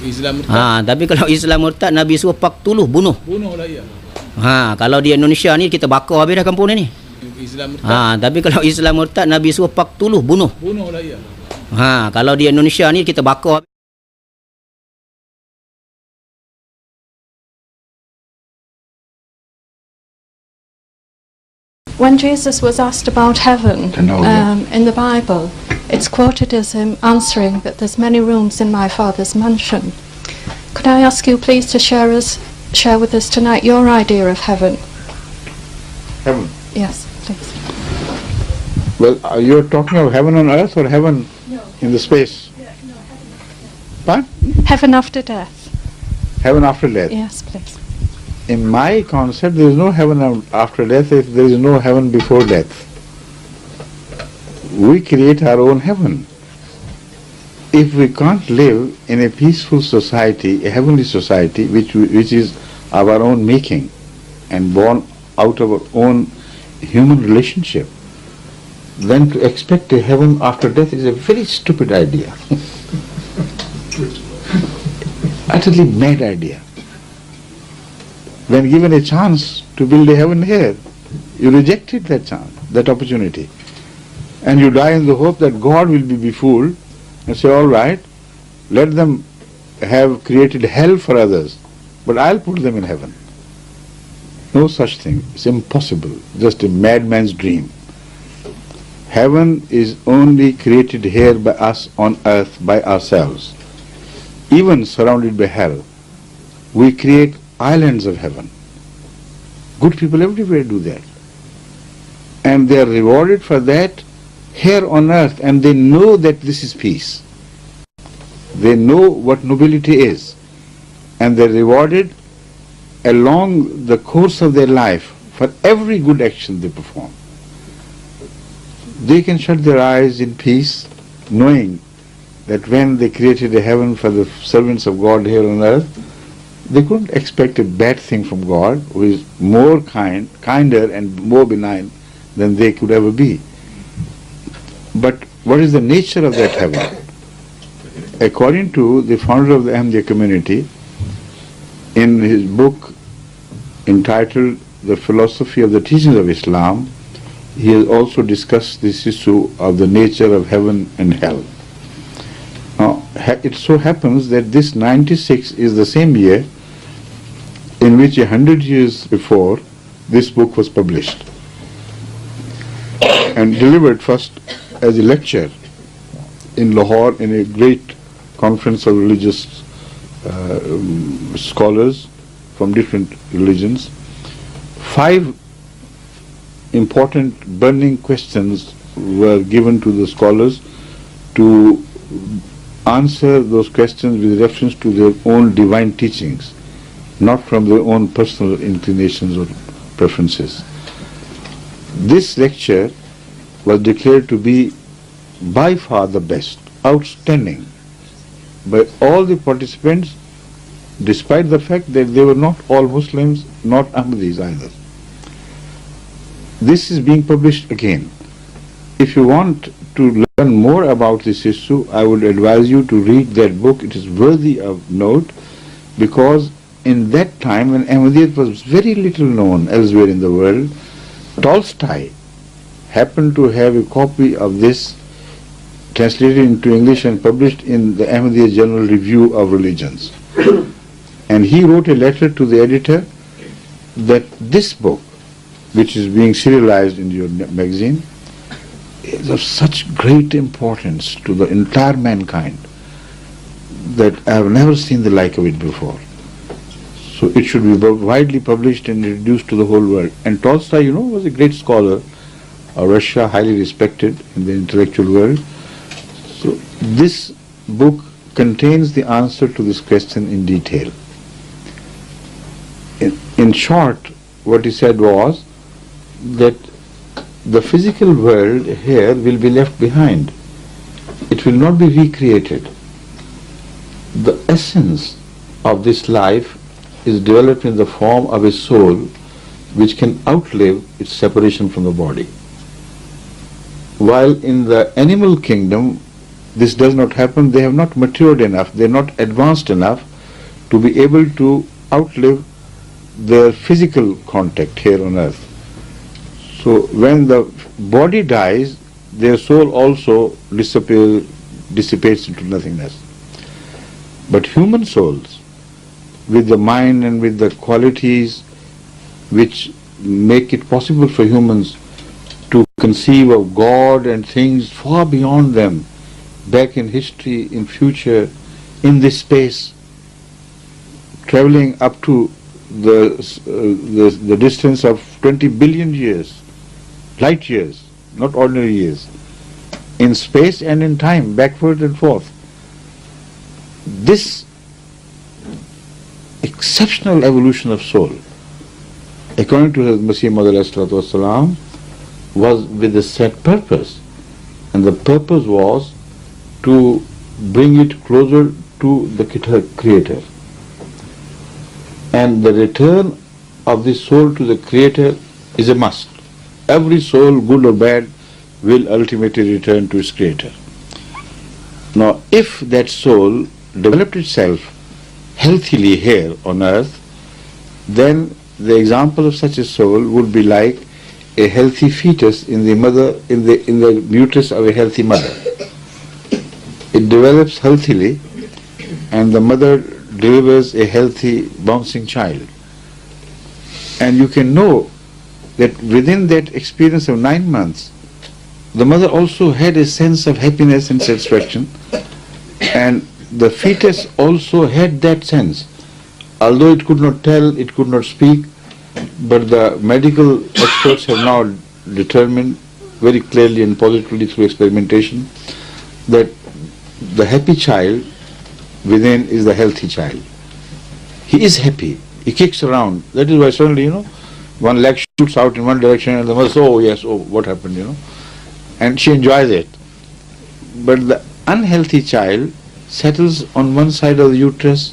Islam murtad. Tapi kalau Islam murtad, Nabi suruh paktuluh, bunuh. Bunuhlah ia. Kalau di Indonesia ni kita bakar habis dah kampung ni. Islam murtad. Tapi kalau Islam murtad, Nabi suruh paktuluh, bunuh. Bunuhlah ia. Kalau di Indonesia ni kita bakar. When Jesus was asked about heaven in the Bible, it's quoted as him answering that there's many rooms in my Father's mansion. Could I ask you please to share with us tonight your idea of heaven? Heaven? Yes, please. Well, you're talking of heaven on earth or heaven in the space? What? Heaven after death. Heaven after death? Yes, please. In my concept, there is no heaven after death if there is no heaven before death. We create our own heaven. If we can't live in a peaceful society, a heavenly society, which is our own making and born out of our own human relationship, then to expect a heaven after death is a very stupid idea. Utterly mad idea. When given a chance to build a heaven here, you rejected that chance, that opportunity. And you die in the hope that God will be befooled and say, all right, let them have created hell for others, but I'll put them in heaven. No such thing. It's impossible. Just a madman's dream. Heaven is only created here by us on earth, by ourselves. Even surrounded by hell, we create islands of heaven. Good people everywhere do that. And they are rewarded for that here on earth, and they know that this is peace. They know what nobility is, and they're rewarded along the course of their life for every good action they perform. They can shut their eyes in peace, knowing that when they created a heaven for the servants of God here on earth, they couldn't expect a bad thing from God, who is more kinder and more benign than they could ever be. But what is the nature of that heaven? According to the founder of the Ahmadiyya community, in his book entitled The Philosophy of the Teachings of Islam, he has also discussed this issue of the nature of heaven and hell. Now, it so happens that this 96 is the same year in which 100 years before this book was published and delivered first as a lecture in Lahore in a great conference of religious scholars from different religions. 5 important burning questions were given to the scholars to answer those questions with reference to their own divine teachings, not from their own personal inclinations or preferences. This lecture was declared to be by far the best, outstanding, by all the participants, despite the fact that they were not all Muslims, not Ahmadis either. This is being published again. If you want to learn more about this issue, I would advise you to read that book. It is worthy of note, because in that time when Ahmadiyyat was very little known elsewhere in the world, Tolstoy happened to have a copy of this translated into English and published in the Ahmadiyya General Review of Religions. And he wrote a letter to the editor that this book, which is being serialized in your magazine, is of such great importance to the entire mankind that I have never seen the like of it before. So it should be widely published and introduced to the whole world. And Tolstoy, you know, was a great scholar of Russia, highly respected in the intellectual world. So this book contains the answer to this question in detail. In short, what he said was that the physical world here will be left behind. It will not be recreated. The essence of this life is developed in the form of a soul which can outlive its separation from the body. While in the animal kingdom, this does not happen, they have not matured enough, they are not advanced enough to be able to outlive their physical contact here on earth. So when the body dies, their soul also dissipates into nothingness. But human souls, with the mind and with the qualities which make it possible for humans to conceive of God and things far beyond them, back in history, in future, in this space, traveling up to the distance of 20 billion years, light years, not ordinary years, in space and in time, backward and forth. This exceptional evolution of soul, according to Hazrat Masih Maud was with a set purpose, and the purpose was to bring it closer to the Creator. And the return of this soul to the Creator is a must. Every soul, good or bad, will ultimately return to its Creator. Now, if that soul developed itself healthily here on earth, then the example of such a soul would be like a healthy fetus in the uterus of a healthy mother. It develops healthily, and the mother delivers a healthy, bouncing child. And you can know that within that experience of 9 months, the mother also had a sense of happiness and satisfaction, and the fetus also had that sense. Although it could not tell, it could not speak, but the medical experts have now determined very clearly and positively through experimentation that the happy child within is the healthy child. He is happy. He kicks around. That is why suddenly, one leg shoots out in one direction and the mother says, oh yes, oh what happened, and she enjoys it. But the unhealthy child settles on one side of the uterus,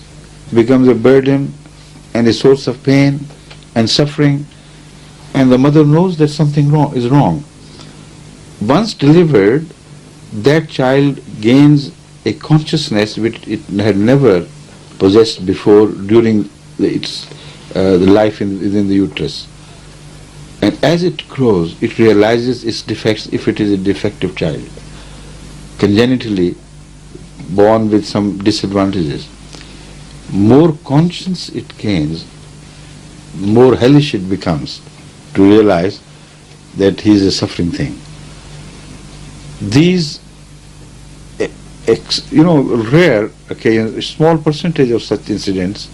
becomes a burden and a source of pain and suffering, and the mother knows that something is wrong. Once delivered, that child gains a consciousness which it had never possessed before during the life within the uterus. And as it grows, it realizes its defects if it is a defective child, congenitally born with some disadvantages. More conscience it gains, more hellish it becomes to realize that he is a suffering thing. These rare occasions, a small percentage of such incidents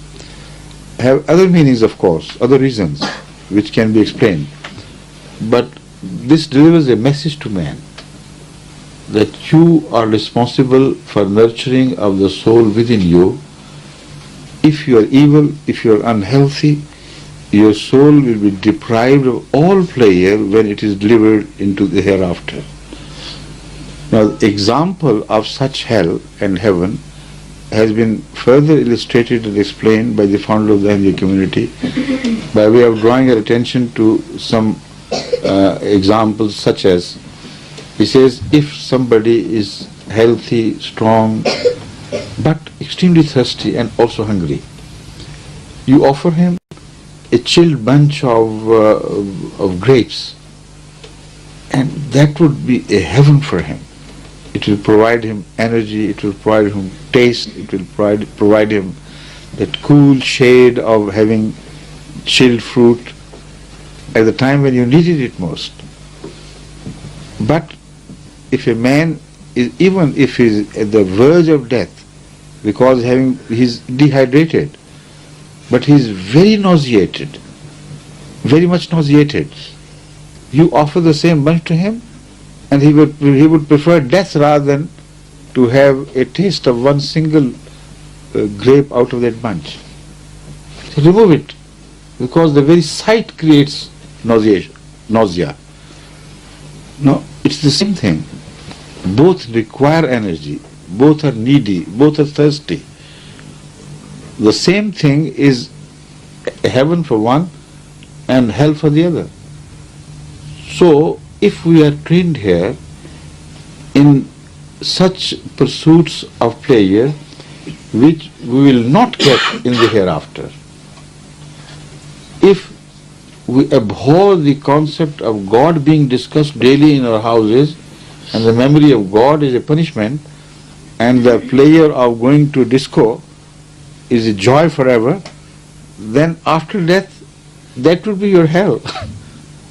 have other meanings, of course, other reasons which can be explained. But this delivers a message to man that you are responsible for nurturing of the soul within you. If you are evil, if you are unhealthy, your soul will be deprived of all pleasure when it is delivered into the hereafter. Now, the example of such hell and heaven has been further illustrated and explained by the founder of the Ahmadiyya community by way of drawing our attention to some examples such as, he says, if somebody is healthy, strong, but extremely thirsty and also hungry, you offer him a chilled bunch of grapes, and that would be a heaven for him. It will provide him energy, it will provide him taste, it will provide him that cool shade of having chilled fruit at the time when you needed it most. But if a man is, even if he is at the verge of death because he is dehydrated, but he is very nauseated, very much nauseated, you offer the same bunch to him, and he would prefer death rather than to have a taste of one single grape out of that bunch. So remove it, because the very sight creates nausea. No, it's the same thing. Both require energy, both are needy, both are thirsty. The same thing is heaven for one and hell for the other. So, if we are trained here in such pursuits of pleasure which we will not get in the hereafter. If we abhor the concept of God being discussed daily in our houses, and the memory of God is a punishment, and the pleasure of going to disco is a joy forever, then after death, that will be your hell.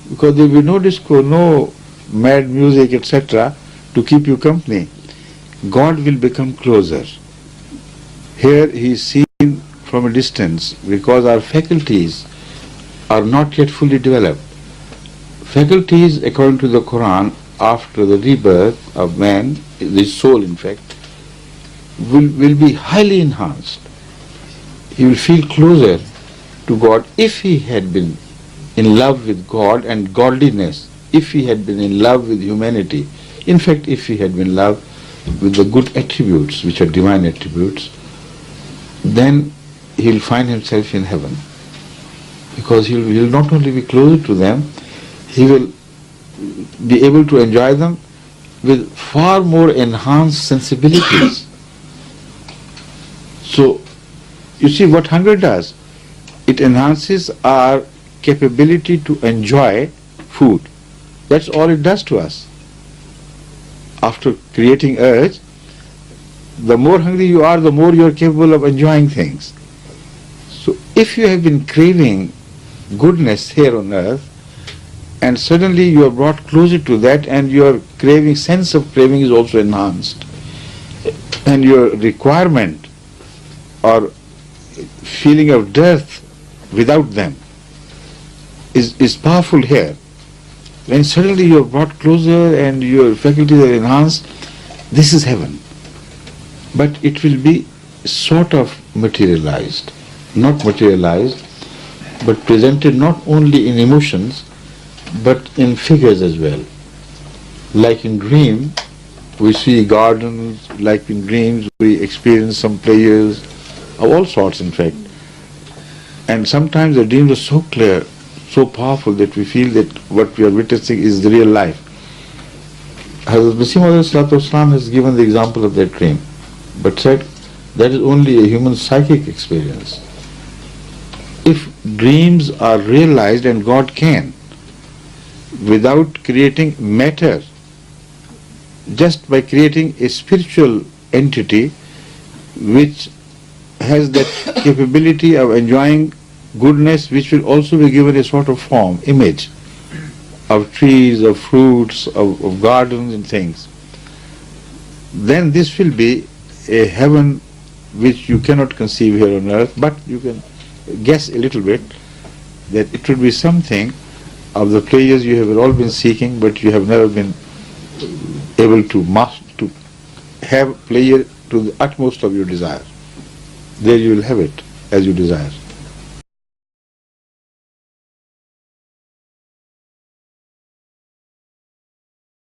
Because there will be no disco, no mad music, etc. to keep you company. God will become closer. Here he is seen from a distance because our faculties are not yet fully developed. Faculties, according to the Quran, after the rebirth of man, the soul in fact, will be highly enhanced. He will feel closer to God if he had been in love with God and godliness, if he had been in love with humanity, in fact if he had been in love with the good attributes which are divine attributes, then he will find himself in heaven. Because he will not only be closer to them, he will be able to enjoy them with far more enhanced sensibilities. So, you see what hunger does? It enhances our capability to enjoy food. That's all it does to us. After creating urge, the more hungry you are, the more you are capable of enjoying things. So if you have been craving goodness here on earth, and suddenly you are brought closer to that, and your craving, sense of craving is also enhanced, and your requirement or feeling of dearth without them is powerful here. When suddenly you are brought closer and your faculties are enhanced, this is heaven. But it will be sort of materialized, not materialized, but presented not only in emotions, but in figures as well. Like in dream, we see gardens, like in dreams we experience some pleasures of all sorts in fact. And sometimes the dreams are so clear, so powerful that we feel that what we are witnessing is the real life. Hazrat Masih has given the example of that dream, but said that is only a human psychic experience. If dreams are realized, and God can, without creating matter, just by creating a spiritual entity which has that capability of enjoying goodness, which will also be given a sort of form, image of trees, of fruits, of gardens and things, then this will be a heaven which you cannot conceive here on earth, but you can guess a little bit that it will be something of the pleasures you have all been seeking, but you have never been able to have pleasure to the utmost of your desire. There you will have it as you desire.